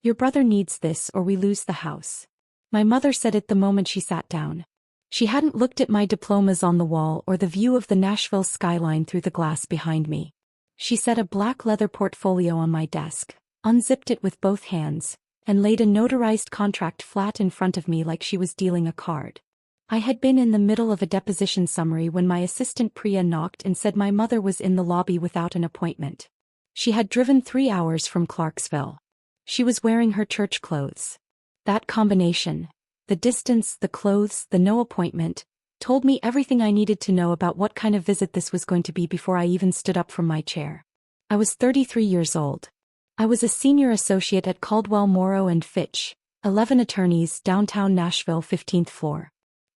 Your brother needs this or we lose the house. My mother said it the moment she sat down. She hadn't looked at my diplomas on the wall or the view of the Nashville skyline through the glass behind me. She set a black leather portfolio on my desk, unzipped it with both hands, and laid a notarized contract flat in front of me like she was dealing a card. I had been in the middle of a deposition summary when my assistant Priya knocked and said my mother was in the lobby without an appointment. She had driven 3 hours from Clarksville. She was wearing her church clothes. That combination, the distance, the clothes, the no appointment, told me everything I needed to know about what kind of visit this was going to be before I even stood up from my chair. I was 33 years old. I was a senior associate at Caldwell Morrow & Fitch, 11 attorneys, downtown Nashville, 15th floor.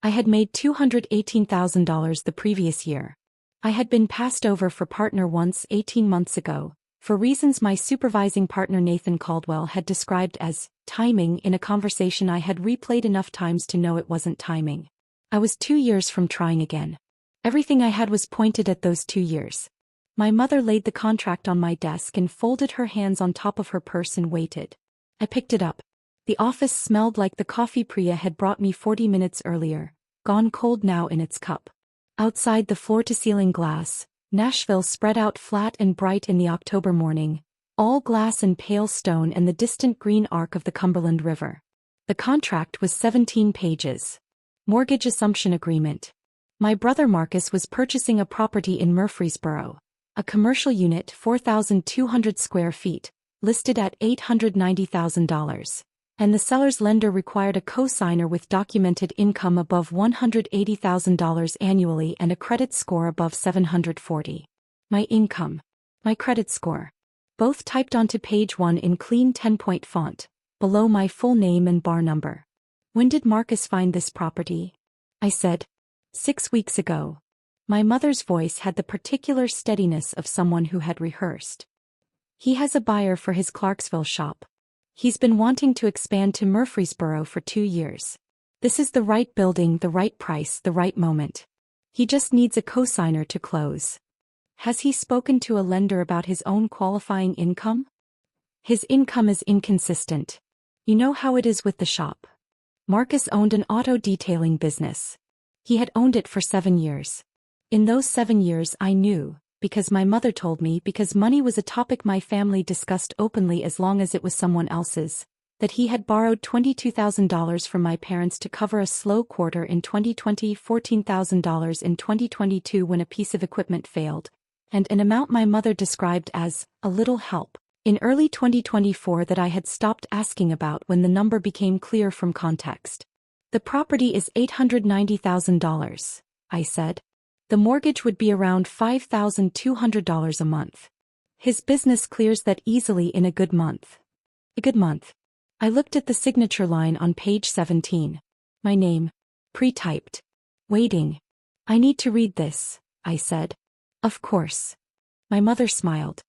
I had made $218,000 the previous year. I had been passed over for partner once 18 months ago, for reasons my supervising partner Nathan Caldwell had described as timing in a conversation I had replayed enough times to know it wasn't timing. I was 2 years from trying again. Everything I had was pointed at those 2 years. My mother laid the contract on my desk and folded her hands on top of her purse and waited. I picked it up. The office smelled like the coffee Priya had brought me 40 minutes earlier, gone cold now in its cup. Outside the floor-to-ceiling glass, Nashville spread out flat and bright in the October morning, all glass and pale stone and the distant green arc of the Cumberland River. The contract was 17 pages. Mortgage assumption agreement. My brother Marcus was purchasing a property in Murfreesboro, a commercial unit 4,200 square feet, listed at $890,000, and the seller's lender required a co-signer with documented income above $180,000 annually and a credit score above 740. My income. My credit score. Both typed onto page 1 in clean 10-point font, below my full name and bar number. When did Marcus find this property? I said. 6 weeks ago. My mother's voice had the particular steadiness of someone who had rehearsed. He has a buyer for his Clarksville shop. He's been wanting to expand to Murfreesboro for 2 years. This is the right building, the right price, the right moment. He just needs a co-signer to close. Has he spoken to a lender about his own qualifying income? His income is inconsistent. You know how it is with the shop. Marcus owned an auto detailing business. He had owned it for 7 years. In those 7 years I knew, because my mother told me, because money was a topic my family discussed openly as long as it was someone else's, that he had borrowed $22,000 from my parents to cover a slow quarter in 2020, $14,000 in 2022 when a piece of equipment failed, and an amount my mother described as a little help in early 2024 that I had stopped asking about when the number became clear from context. The property is $890,000, I said. The mortgage would be around $5,200 a month. His business clears that easily in a good month. A good month. I looked at the signature line on page 17. My name. Pre-typed. Waiting. I need to read this, I said. Of course. My mother smiled.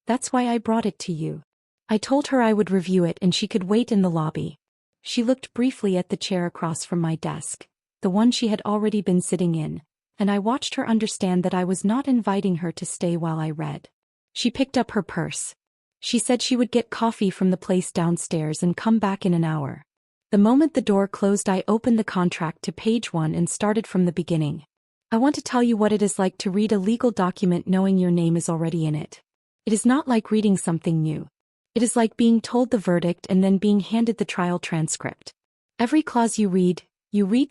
That's why I brought it to you. I told her I would review it and she could wait in the lobby. She looked briefly at the chair across from my desk, the one she had already been sitting in, and I watched her understand that I was not inviting her to stay while I read. She picked up her purse. She said she would get coffee from the place downstairs and come back in an hour. The moment the door closed, I opened the contract to page 1 and started from the beginning. I want to tell you what it is like to read a legal document knowing your name is already in it. It is not like reading something new. It is like being told the verdict and then being handed the trial transcript. Every clause you read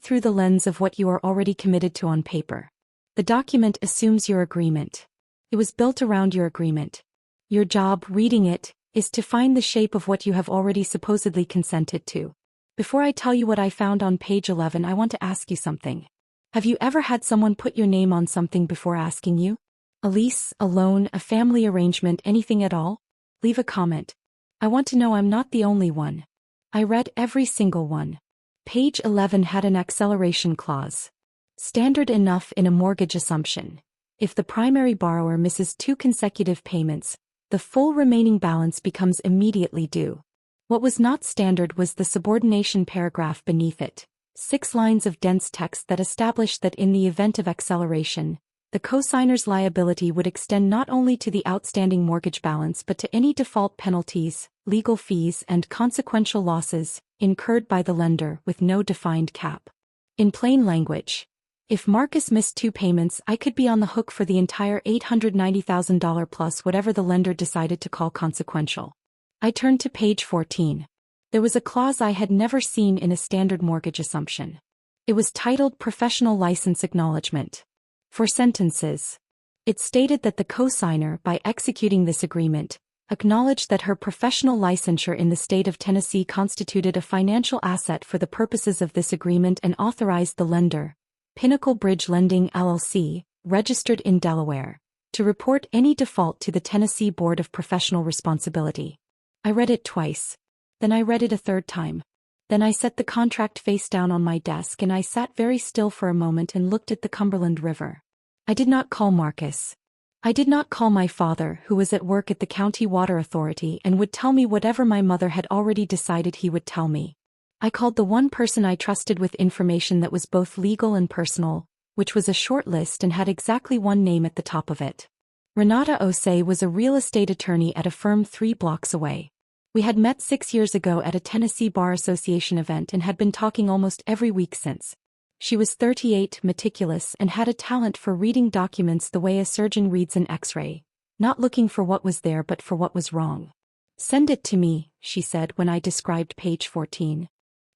through the lens of what you are already committed to on paper. The document assumes your agreement. It was built around your agreement. Your job, reading it, is to find the shape of what you have already supposedly consented to. Before I tell you what I found on page 11, I want to ask you something. Have you ever had someone put your name on something before asking you? A lease, a loan, a family arrangement, anything at all? Leave a comment. I want to know I'm not the only one. I read every single one. Page 11 had an acceleration clause. Standard enough in a mortgage assumption. If the primary borrower misses 2 consecutive payments, the full remaining balance becomes immediately due. What was not standard was the subordination paragraph beneath it. 6 lines of dense text that established that in the event of acceleration, The cosigner's liability would extend not only to the outstanding mortgage balance but to any default penalties, legal fees and consequential losses incurred by the lender with no defined cap. In plain language, if Marcus missed 2 payments, I could be on the hook for the entire $890,000 plus whatever the lender decided to call consequential. I turned to page 14. There was a clause I had never seen in a standard mortgage assumption. It was titled Professional License Acknowledgement. For sentences, it stated that the cosigner, by executing this agreement, acknowledged that her professional licensure in the state of Tennessee constituted a financial asset for the purposes of this agreement and authorized the lender, Pinnacle Bridge Lending LLC, registered in Delaware, to report any default to the Tennessee Board of Professional Responsibility. I read it twice. Then I read it a third time. Then I set the contract face down on my desk and I sat very still for a moment and looked at the Cumberland River. I did not call Marcus. I did not call my father, who was at work at the County Water Authority and would tell me whatever my mother had already decided he would tell me. I called the one person I trusted with information that was both legal and personal, which was a short list and had exactly one name at the top of it. Renata Osei was a real estate attorney at a firm 3 blocks away. We had met 6 years ago at a Tennessee Bar Association event and had been talking almost every week since. She was 38, meticulous, and had a talent for reading documents the way a surgeon reads an X-ray, not looking for what was there but for what was wrong. "Send it to me," she said when I described page 14.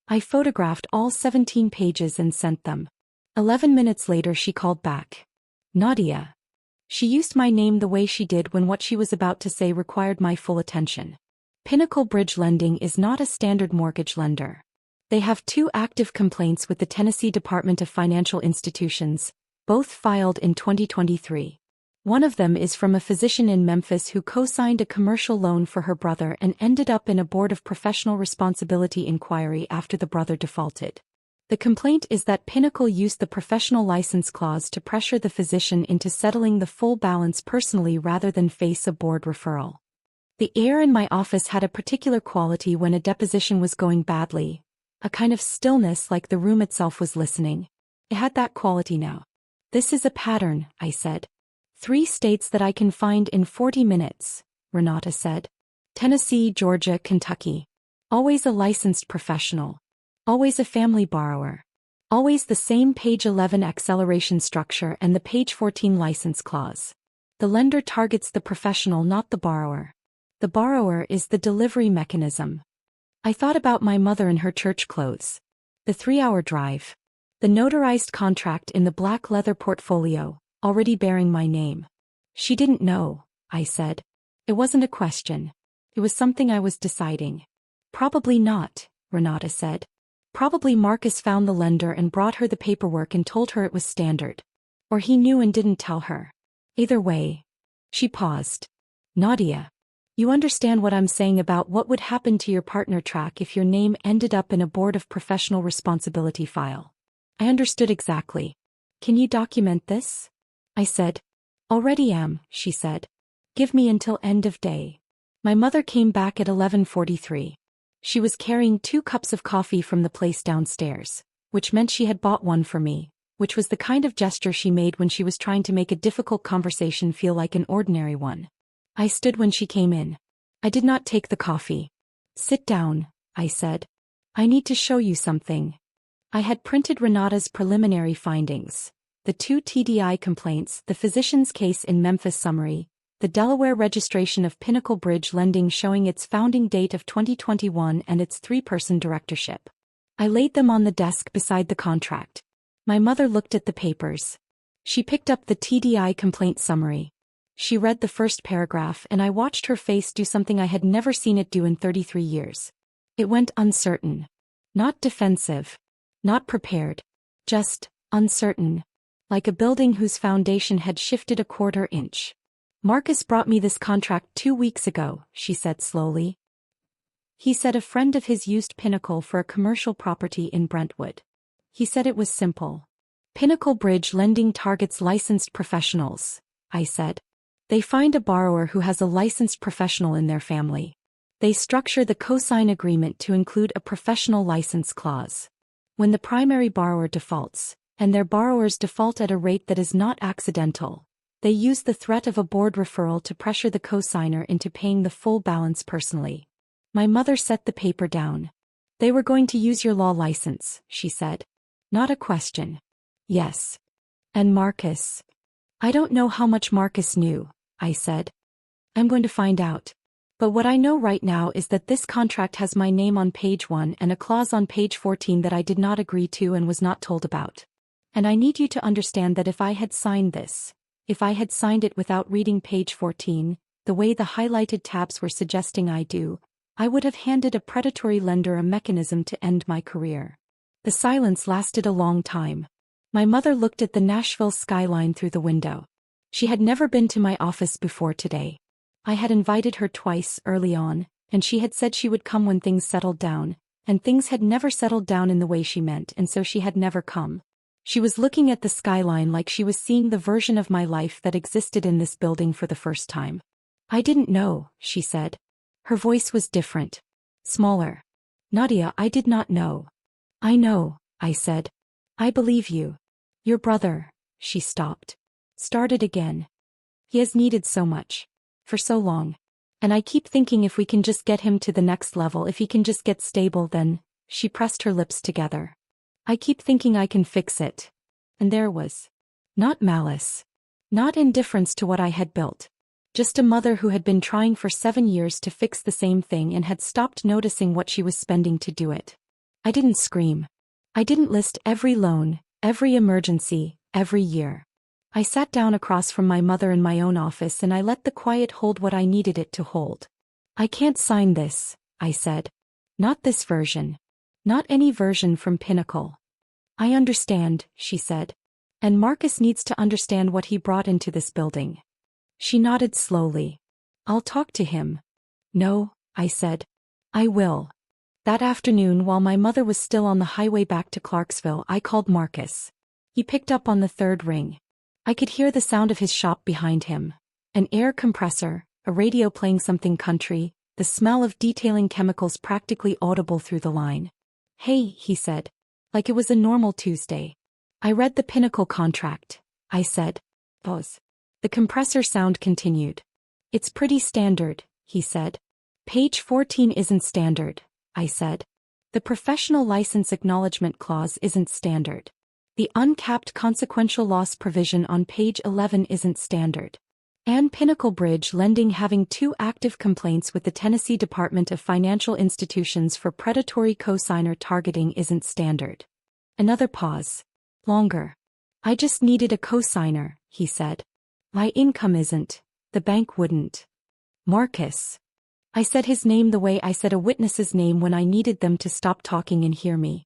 I photographed all 17 pages and sent them. 11 minutes later she called back. "Nadia." She used my name the way she did when what she was about to say required my full attention. "Pinnacle Bridge Lending is not a standard mortgage lender. They have 2 active complaints with the Tennessee Department of Financial Institutions, both filed in 2023. One of them is from a physician in Memphis who co-signed a commercial loan for her brother and ended up in a Board of Professional Responsibility inquiry after the brother defaulted. The complaint is that Pinnacle used the professional license clause to pressure the physician into settling the full balance personally rather than face a board referral. The air in my office had a particular quality when a deposition was going badly, a kind of stillness like the room itself was listening. It had that quality now. "This is a pattern," I said. 3 states that I can find in 40 minutes, Renata said. "Tennessee, Georgia, Kentucky. Always a licensed professional. Always a family borrower. Always the same page 11 acceleration structure and the page 14 license clause. The lender targets the professional, not the borrower. The borrower is the delivery mechanism." I thought about my mother in her church clothes. The 3-hour drive. The notarized contract in the black leather portfolio, already bearing my name. "She didn't know," I said. "It wasn't a question. It was something I was deciding." "Probably not," Renata said. "Probably Marcus found the lender and brought her the paperwork and told her it was standard. Or he knew and didn't tell her. Either way." She paused. "Nadia, you understand what I'm saying about what would happen to your partner track if your name ended up in a Board of Professional Responsibility file?" I understood exactly. "Can you document this?" I said. "Already am," she said. "Give me until end of day." My mother came back at 11:43. She was carrying 2 cups of coffee from the place downstairs, which meant she had bought one for me, which was the kind of gesture she made when she was trying to make a difficult conversation feel like an ordinary one. I stood when she came in. I did not take the coffee. "Sit down," I said. "I need to show you something." I had printed Renata's preliminary findings, the 2 TDI complaints, the physician's case in Memphis summary, the Delaware registration of Pinnacle Bridge Lending showing its founding date of 2021 and its 3-person directorship. I laid them on the desk beside the contract. My mother looked at the papers. She picked up the TDI complaint summary. She read the first paragraph and I watched her face do something I had never seen it do in 33 years. It went uncertain. Not defensive. Not prepared. Just uncertain. Like a building whose foundation had shifted a 1/4 inch. "Marcus brought me this contract 2 weeks ago," she said slowly. "He said a friend of his used Pinnacle for a commercial property in Brentwood. He said it was simple. Pinnacle Bridge Lending targets licensed professionals," I said. "They find a borrower who has a licensed professional in their family. They structure the cosign agreement to include a professional license clause. When the primary borrower defaults, and their borrowers default at a rate that is not accidental. They use the threat of a board referral to pressure the cosigner into paying the full balance personally. My mother set the paper down. They were going to use your law license, she said. Not a question. Yes. And Marcus? I don't know how much Marcus knew, I said. I'm going to find out. But what I know right now is that this contract has my name on page 1 and a clause on page 14 that I did not agree to and was not told about. And I need you to understand that if I had signed this, if I had signed it without reading page 14, the way the highlighted tabs were suggesting I do, I would have handed a predatory lender a mechanism to end my career. The silence lasted a long time. My mother looked at the Nashville skyline through the window. She had never been to my office before today. I had invited her twice early on, and she had said she would come when things settled down, and things had never settled down in the way she meant, and so she had never come. She was looking at the skyline like she was seeing the version of my life that existed in this building for the first time. I didn't know, she said. Her voice was different. Smaller. Nadia, I did not know. I know, I said. I believe you. Your brother, she stopped. Started again. He has needed so much. For so long. And I keep thinking if we can just get him to the next level, if he can just get stable, then, she pressed her lips together. I keep thinking I can fix it. And there was. Not malice. Not indifference to what I had built. Just a mother who had been trying for 7 years to fix the same thing and had stopped noticing what she was spending to do it. I didn't scream. I didn't list every loan, every emergency, every year. I sat down across from my mother in my own office and I let the quiet hold what I needed it to hold. I can't sign this, I said. Not this version. Not any version from Pinnacle. I understand, she said. And Marcus needs to understand what he brought into this building. She nodded slowly. I'll talk to him. No, I said. I will. That afternoon, while my mother was still on the highway back to Clarksville, I called Marcus. He picked up on the third ring. I could hear the sound of his shop behind him. An air compressor, a radio playing something country, the smell of detailing chemicals practically audible through the line. Hey, he said. Like it was a normal Tuesday. I read the Pinnacle contract, I said. Pause. The compressor sound continued. It's pretty standard, he said. Page 14 isn't standard, I said. The professional license acknowledgement clause isn't standard. The uncapped consequential loss provision on page 11 isn't standard. And Pinnacle Bridge Lending having 2 active complaints with the Tennessee Department of Financial Institutions for predatory cosigner targeting isn't standard. Another pause. Longer. I just needed a cosigner, he said. My income isn't. The bank wouldn't. Marcus. I said his name the way I said a witness's name when I needed them to stop talking and hear me.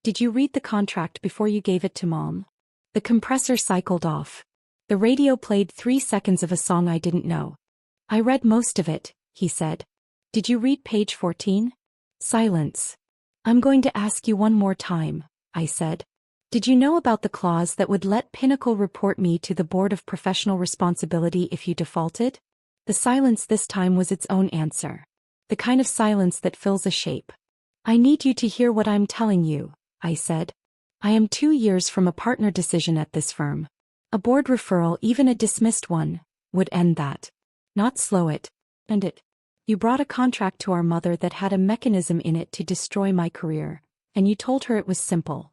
Did you read the contract before you gave it to Mom? The compressor cycled off. The radio played 3 seconds of a song I didn't know. I read most of it, he said. Did you read page 14? Silence. I'm going to ask you one more time, I said. Did you know about the clause that would let Pinnacle report me to the Board of Professional Responsibility if you defaulted? The silence this time was its own answer. The kind of silence that fills a shape. I need you to hear what I'm telling you, I said. I am 2 years from a partner decision at this firm. A board referral, even a dismissed one, would end that. Not slow it. End it. You brought a contract to our mother that had a mechanism in it to destroy my career, and you told her it was simple.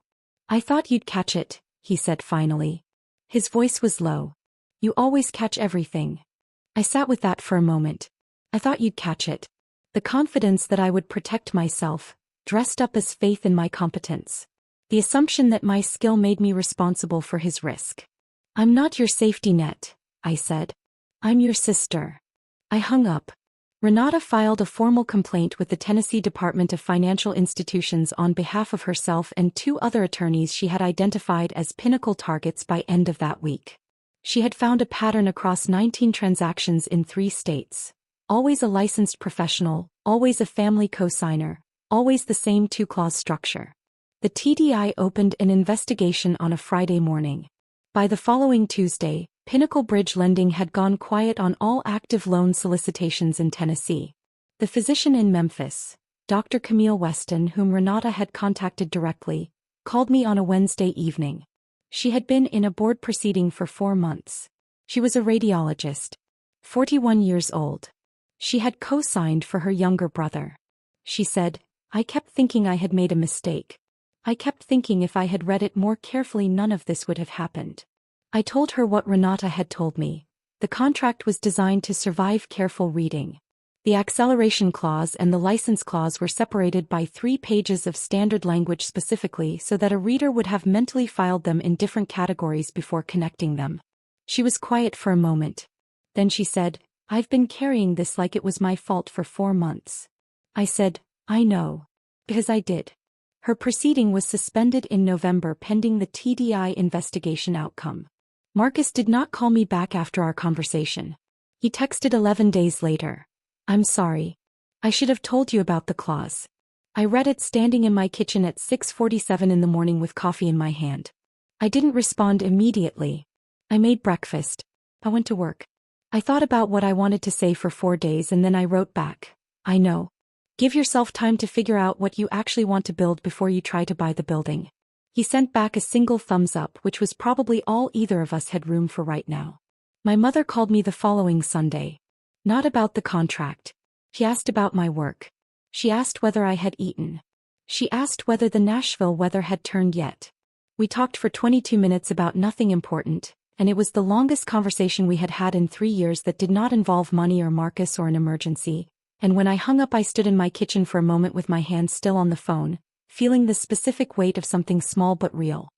I thought you'd catch it, he said finally. His voice was low. You always catch everything. I sat with that for a moment. I thought you'd catch it. The confidence that I would protect myself, dressed up as faith in my competence. The assumption that my skill made me responsible for his risk. I'm not your safety net, I said. I'm your sister. I hung up. Renata filed a formal complaint with the Tennessee Department of Financial Institutions on behalf of herself and 2 other attorneys she had identified as Pinnacle targets by end of that week. She had found a pattern across 19 transactions in 3 states. Always a licensed professional, always a family cosigner, always the same 2-clause structure. The TDI opened an investigation on a Friday morning. By the following Tuesday, Pinnacle Bridge Lending had gone quiet on all active loan solicitations in Tennessee. The physician in Memphis, Dr. Camille Weston, whom Renata had contacted directly, called me on a Wednesday evening. She had been in a board proceeding for 4 months. She was a radiologist. 41 years old. She had co-signed for her younger brother. She said, "I kept thinking I had made a mistake. I kept thinking if I had read it more carefully none of this would have happened." I told her what Renata had told me. The contract was designed to survive careful reading. The acceleration clause and the license clause were separated by 3 pages of standard language specifically so that a reader would have mentally filed them in different categories before connecting them. She was quiet for a moment. Then she said, "I've been carrying this like it was my fault for 4 months." I said, "I know. Because I did." Her proceeding was suspended in November pending the TDI investigation outcome. Marcus did not call me back after our conversation. He texted 11 days later. "I'm sorry. I should have told you about the clause. I read it standing in my kitchen at 6:47 in the morning with coffee in my hand. I didn't respond immediately. I made breakfast. I went to work. I thought about what I wanted to say for 4 days and then I wrote back, 'I know. Give yourself time to figure out what you actually want to build before you try to buy the building.'" He sent back a single thumbs up, which was probably all either of us had room for right now. My mother called me the following Sunday. Not about the contract. She asked about my work. She asked whether I had eaten. She asked whether the Nashville weather had turned yet. We talked for 22 minutes about nothing important, and it was the longest conversation we had had in 3 years that did not involve money or Marcus or an emergency, and when I hung up I stood in my kitchen for a moment with my hands still on the phone, feeling the specific weight of something small but real.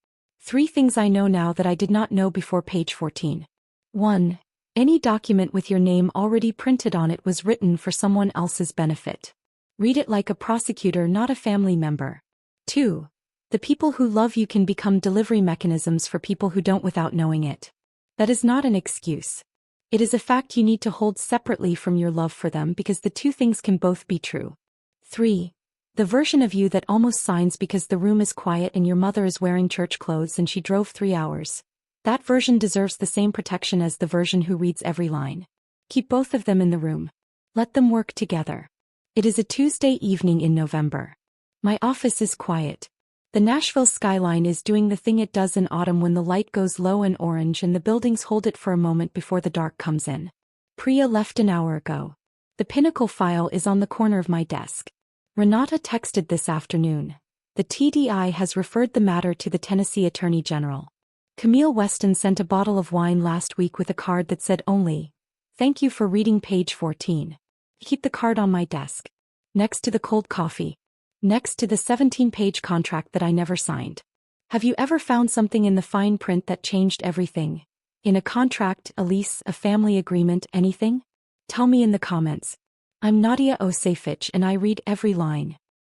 3 things I know now that I did not know before page 14. 1. Any document with your name already printed on it was written for someone else's benefit. Read it like a prosecutor, not a family member. 2. The people who love you can become delivery mechanisms for people who don't without knowing it. That is not an excuse. It is a fact you need to hold separately from your love for them because the 2 things can both be true. 3. The version of you that almost signs because the room is quiet and your mother is wearing church clothes and she drove 3 hours. That version deserves the same protection as the version who reads every line. Keep both of them in the room. Let them work together. It is a Tuesday evening in November. My office is quiet. The Nashville skyline is doing the thing it does in autumn when the light goes low and orange and the buildings hold it for a moment before the dark comes in. Priya left an hour ago. The Pinnacle file is on the corner of my desk. Renata texted this afternoon. The TDI has referred the matter to the Tennessee Attorney General. Camille Weston sent a bottle of wine last week with a card that said only, "Thank you for reading page 14. Keep the card on my desk. Next to the cold coffee. Next to the 17-page contract that I never signed. Have you ever found something in the fine print that changed everything? In a contract, a lease, a family agreement, anything? Tell me in the comments. I'm Nadia Osefich and I read every line.